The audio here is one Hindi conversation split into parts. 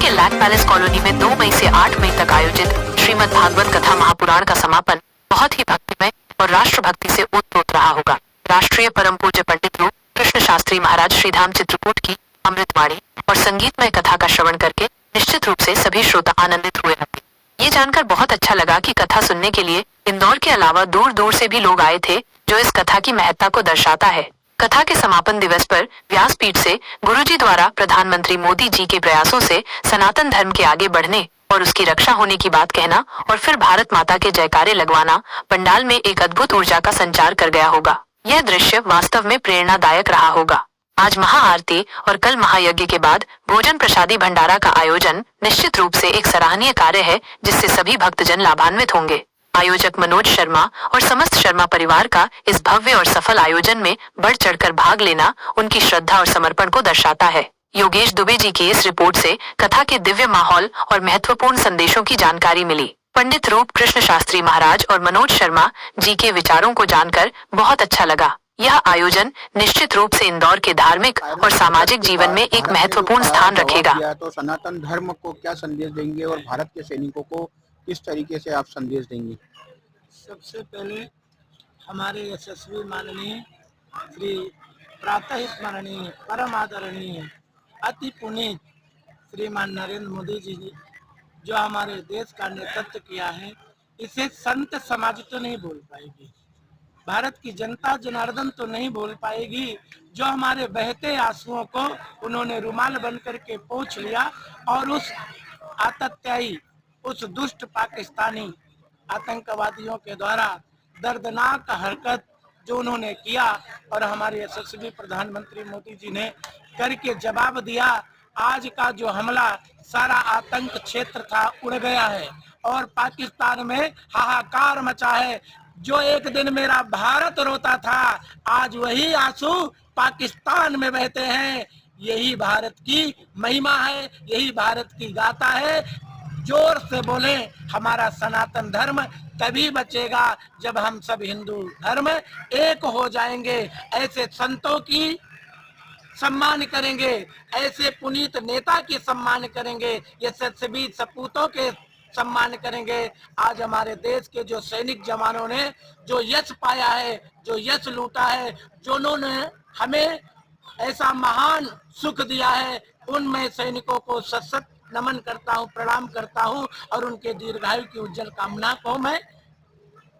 के लैक पैलेस कॉलोनी में 2 मई से 8 मई तक आयोजित श्रीमद् भागवत कथा महापुराण का समापन बहुत ही भक्तिमय और राष्ट्रभक्ति से ओतप्रोत रहा होगा। राष्ट्रीय परम पूज्य पंडित रूप कृष्ण शास्त्री महाराज श्रीधाम चित्रकूट की अमृतवाणी और संगीतमय कथा का श्रवण करके निश्चित रूप से सभी श्रोता आनंदित हुए होंगे। ये जानकर बहुत अच्छा लगा कि कथा सुनने के लिए इंदौर के अलावा दूर दूर से भी लोग आए थे, जो इस कथा की महत्ता को दर्शाता है। कथा के समापन दिवस पर व्यासपीठ से गुरुजी द्वारा प्रधानमंत्री मोदी जी के प्रयासों से सनातन धर्म के आगे बढ़ने और उसकी रक्षा होने की बात कहना और फिर भारत माता के जयकारे लगवाना पंडाल में एक अद्भुत ऊर्जा का संचार कर गया होगा। यह दृश्य वास्तव में प्रेरणादायक रहा होगा। आज महाआरती और कल महायज्ञ के बाद भोजन प्रसादी भंडारा का आयोजन निश्चित रूप से एक सराहनीय कार्य है, जिससे सभी भक्तजन लाभान्वित होंगे। आयोजक मनोज शर्मा और समस्त शर्मा परिवार का इस भव्य और सफल आयोजन में बढ़ चढ़कर भाग लेना उनकी श्रद्धा और समर्पण को दर्शाता है। योगेश दुबे जी की इस रिपोर्ट से कथा के दिव्य माहौल और महत्वपूर्ण संदेशों की जानकारी मिली। पंडित रूप कृष्ण शास्त्री महाराज और मनोज शर्मा जी के विचारों को जानकर बहुत अच्छा लगा। यह आयोजन निश्चित रूप से इंदौर के धार्मिक और सामाजिक जीवन में एक महत्वपूर्ण स्थान रखेगा। तो सनातन धर्म को क्या संदेश देंगे और भारत के सैनिकों को किस तरीके से आप संदेश देंगे? सबसे पहले हमारे यशस्वी माननीय श्री प्रातः स्मरणीय परम आदरणीय अति पुनीत श्रीमान नरेंद्र मोदी जी ने जो हमारे देश का नेतृत्व किया है, इसे संत समाज तो नहीं भूल पाएगी, भारत की जनता जनार्दन तो नहीं भूल पाएगी। जो हमारे बहते आंसुओं को उन्होंने रुमाल बन करके पोंछ लिया और उस आतताई, उस दुष्ट पाकिस्तानी आतंकवादियों के द्वारा दर्दनाक हरकत जो उन्होंने किया और हमारे यशस्वी प्रधानमंत्री मोदी जी ने करके जवाब दिया। आज का जो हमला सारा आतंक क्षेत्र था उड़ गया है और पाकिस्तान में हाहाकार मचा है। जो एक दिन मेरा भारत रोता था, आज वही आंसू पाकिस्तान में बहते हैं। यही भारत की महिमा है, यही भारत की गाथा है। जोर से बोले, हमारा सनातन धर्म तभी बचेगा जब हम सब हिंदू धर्म एक हो जाएंगे। ऐसे संतों की सम्मान करेंगे, ऐसे पुनीत नेता की सम्मान करेंगे, यशस्वी सपूतों के सम्मान करेंगे। आज हमारे देश के जो सैनिक जवानों ने जो यश पाया है, जो यश लूटा है, जो उन्होंने हमें ऐसा महान सुख दिया है, उनमें सैनिकों को सशक्त नमन करता हूँ, प्रणाम करता हूँ और उनके दीर्घायु की उज्जवल कामना को मैं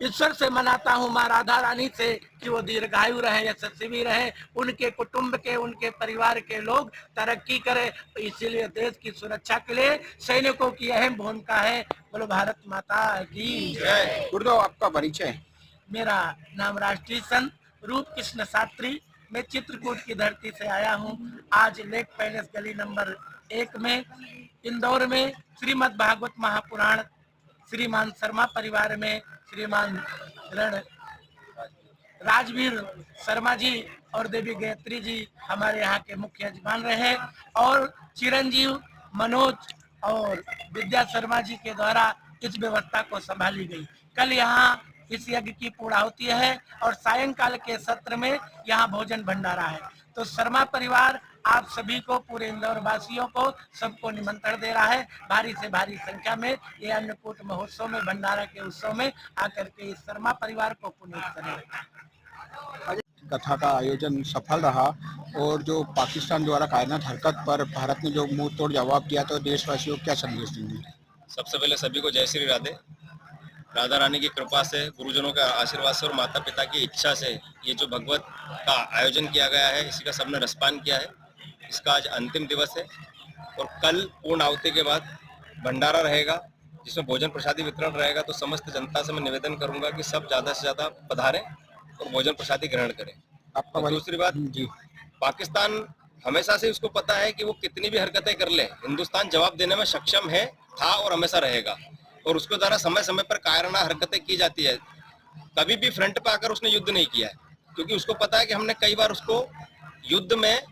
ईश्वर से मनाता हूँ, माँ राधा रानी से, कि वो दीर्घायु रहे, यशस्वी रहे, उनके कुटुंब के, उनके परिवार के लोग तरक्की करें। तो इसीलिए देश की सुरक्षा के लिए सैनिकों की अहम भूमिका है। बोलो भारत माता की जय। गुरुदेव, आपका परिचय? मेरा नाम राष्ट्रीय संत रूप कृष्ण शास्त्री, मैं चित्रकूट की धरती से आया हूँ। आज लेक पैलेस गली नंबर 1 में इंदौर में श्रीमद् भागवत महापुराण श्रीमान शर्मा परिवार में श्रीमान रण राजवीर शर्मा जी और देवी गायत्री जी हमारे यहाँ के मुख्य यजमान रहे और चिरंजीव मनोज और विद्या शर्मा जी के द्वारा इस व्यवस्था को संभाली गई। कल यहाँ इस यज्ञ की पूर्णाहुति है और सायंकाल के सत्र में यहाँ भोजन भंडारा है। तो शर्मा परिवार आप सभी को, पूरे इंदौर वासियों को, सबको निमंत्रण दे रहा है। भारी से भारी संख्या में ये अन्नकूट महोत्सव में, भंडारा के उत्सव में आकर के इस शर्मा परिवार को पुनीत करें। कथा का आयोजन सफल रहा और जो पाकिस्तान द्वारा कायनात हरकत पर भारत ने जो मुंह तोड़ जवाब दिया, तो देशवासियों को क्या संदेश देंगे? सबसे पहले सभी को जय श्री राधे। राधा रानी की कृपा से, गुरुजनों का आशीर्वाद से और माता पिता की इच्छा से ये जो भगवत का आयोजन किया गया है, इसी का सबने रसपान किया है। इसका आज अंतिम दिवस है और कल पूर्ण आहुति के बाद भंडारा रहेगा, जिसमें भोजन प्रसादी वितरण रहेगा। तो समस्त जनता से मैं निवेदन करूंगा कि सब ज़्यादा से ज़्यादा पधारें और भोजन प्रसादी ग्रहण करें। और दूसरी बात जी, पाकिस्तान हमेशा से उसको पता है कि वो कितनी भी हरकतें कर ले, हिंदुस्तान जवाब देने में सक्षम है, था और हमेशा रहेगा। और उसके द्वारा समय समय पर कायराना हरकतें की जाती है। कभी भी फ्रंट पर आकर उसने युद्ध नहीं किया है, क्योंकि उसको पता है कि हमने कई बार उसको युद्ध में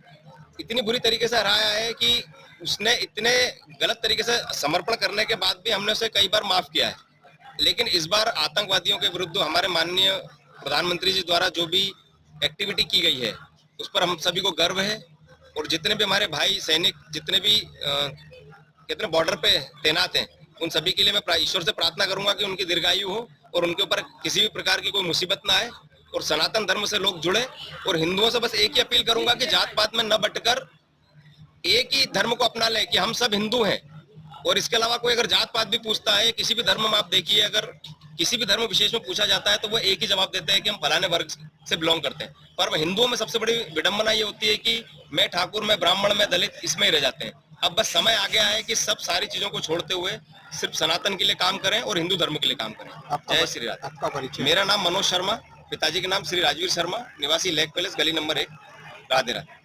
इतनी बुरी तरीके से हराया है कि उसने इतने गलत तरीके से समर्पण करने के बाद भी हमने उसे कई बार माफ किया है। लेकिन इस बार आतंकवादियों के विरुद्ध हमारे माननीय प्रधानमंत्री जी द्वारा जो भी एक्टिविटी की गई है, उस पर हम सभी को गर्व है। और जितने भी हमारे भाई सैनिक, जितने भी कितने बॉर्डर पे तैनात हैं, उन सभी के लिए मैं ईश्वर से प्रार्थना करूंगा कि उनकी दीर्घायु हो और उनके ऊपर किसी भी प्रकार की कोई मुसीबत ना आए और सनातन धर्म से लोग जुड़े। और हिंदुओं से बस एक ही अपील करूंगा कि जात पात में न बटकर एक ही धर्म को अपना ले कि हम सब हिंदू हैं। और इसके अलावा कोई अगर जात पात भी पूछता है, किसी भी धर्म में आप देखिए, अगर किसी भी धर्म विशेष में पूछा जाता है तो वो एक ही जवाब देते हैं कि हम फलाने वर्ग से बिलोंग करते हैं। पर हिंदुओं में सबसे बड़ी विडंबना ये होती है कि मैं ठाकुर, मैं ब्राह्मण, मैं दलित, इसमें ही रह जाते हैं। अब बस समय आ गया है कि सब सारी चीजों को छोड़ते हुए सिर्फ सनातन के लिए काम करें और हिंदू धर्म के लिए काम करें। जय श्री राधे। आपका परिचय? मेरा नाम मनोज शर्मा, पिताजी के नाम श्री राजवीर शर्मा, निवासी लेक पैलेस, गली नंबर 1, राधे राधे।